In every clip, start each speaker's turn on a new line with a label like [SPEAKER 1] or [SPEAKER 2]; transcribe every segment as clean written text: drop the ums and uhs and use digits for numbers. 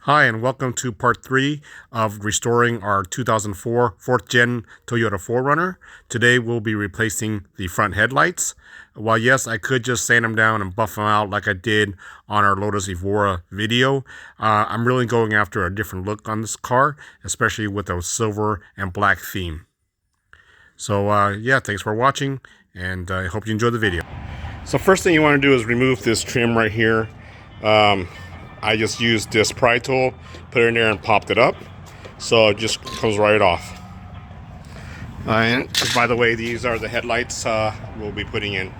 [SPEAKER 1] Hi, and welcome to part 3 of restoring our 2004 4th Gen Toyota 4runner. Today we'll be replacing the front headlights. While yes, I could just sand them down and buff them out like I did on our Lotus Evora video, I'm really going after a different look on this car, especially with a silver and black theme. So yeah, thanks for watching, and I hope you enjoyed the video. So first thing you want to do is remove this trim right here. I just used this pry tool, put it in there and popped it up. So it just comes right off. And by the way, these are the headlights we'll be putting in.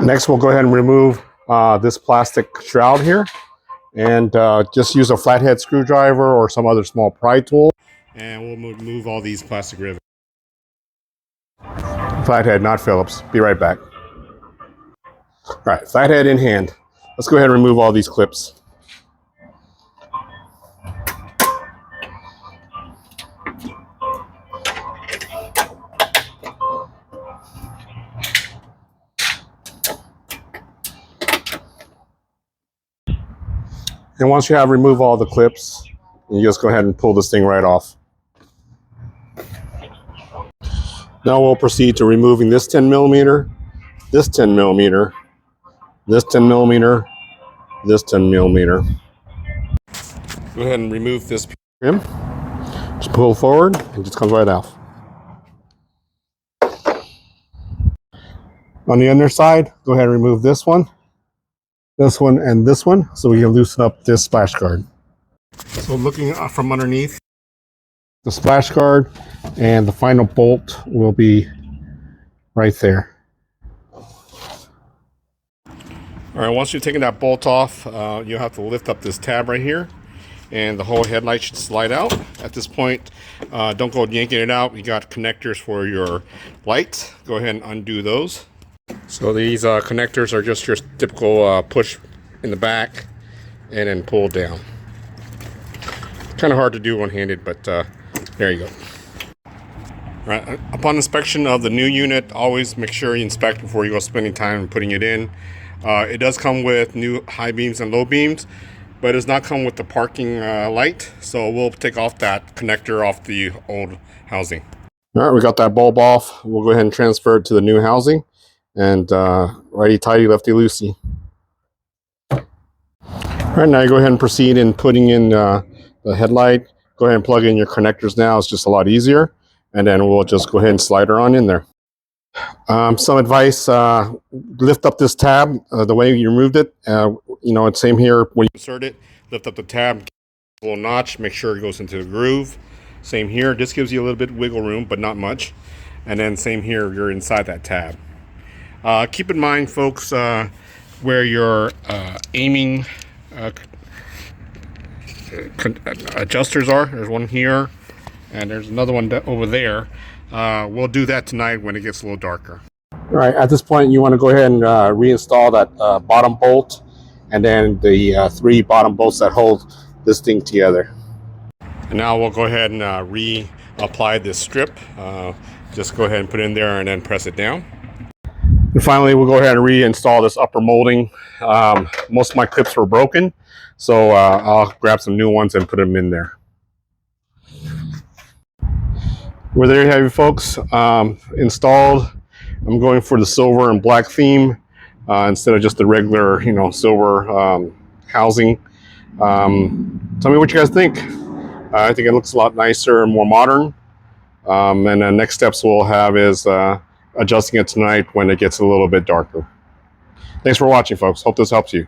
[SPEAKER 1] Next, we'll go ahead and remove this plastic shroud here. And just use a flathead screwdriver or some other small pry tool. And we'll remove all these plastic rivets. Flathead, not Phillips. Be right back. All right, flathead in hand. Let's go ahead and remove all these clips. And once you have removed all the clips, you just go ahead and pull this thing right off. Now we'll proceed to removing this 10 millimeter, this 10 millimeter, this 10 millimeter, this 10 millimeter. Go ahead and remove this trim. Just pull forward and it just comes right off. On the underside, go ahead and remove this one, and this one, so we can loosen up this splash guard. So looking from underneath, the splash guard and the final bolt will be right there. All right, once you've taken that bolt off, you'll have to lift up this tab right here, and the whole headlight should slide out. At this point, don't go yanking it out. You got connectors for your lights. Go ahead and undo those. So these connectors are just your typical push in the back and then pull down. Kind of hard to do one-handed, but there you go. All right, upon inspection of the new unit, always make sure you inspect before you go spending time putting it in. It does come with new high beams and low beams, but it does not come with the parking light. So we'll take off that connector off the old housing. All right, we got that bulb off. We'll go ahead and transfer it to the new housing. And righty tighty, lefty loosey. All right, now you go ahead and proceed in putting in the headlight. Go ahead and plug in your connectors now. It's just a lot easier. And then we'll just go ahead and slide her on in there. Some advice, lift up this tab the way you removed it. You know, it's same here when you insert it. Lift up the tab, a little notch, make sure it goes into the groove. Same here. This gives you a little bit of wiggle room, but not much. And then same here, you're inside that tab. Keep in mind, folks, where your aiming adjusters are. There's one here, and there's another one over there. We'll do that tonight when it gets a little darker. All right, at this point, you want to go ahead and reinstall that bottom bolt, and then the 3 bottom bolts that hold this thing together. And now we'll go ahead and reapply this strip. Just go ahead and put it in there and then press it down. And finally, we'll go ahead and reinstall this upper molding. Most of my clips were broken, so I'll grab some new ones and put them in there. Well, there you have it, folks. Installed. I'm going for the silver and black theme instead of just the regular, you know, silver housing. Tell me what you guys think. I think it looks a lot nicer and more modern. And the next steps we'll have is adjusting it tonight when it gets a little bit darker. Thanks for watching, folks. Hope this helps you.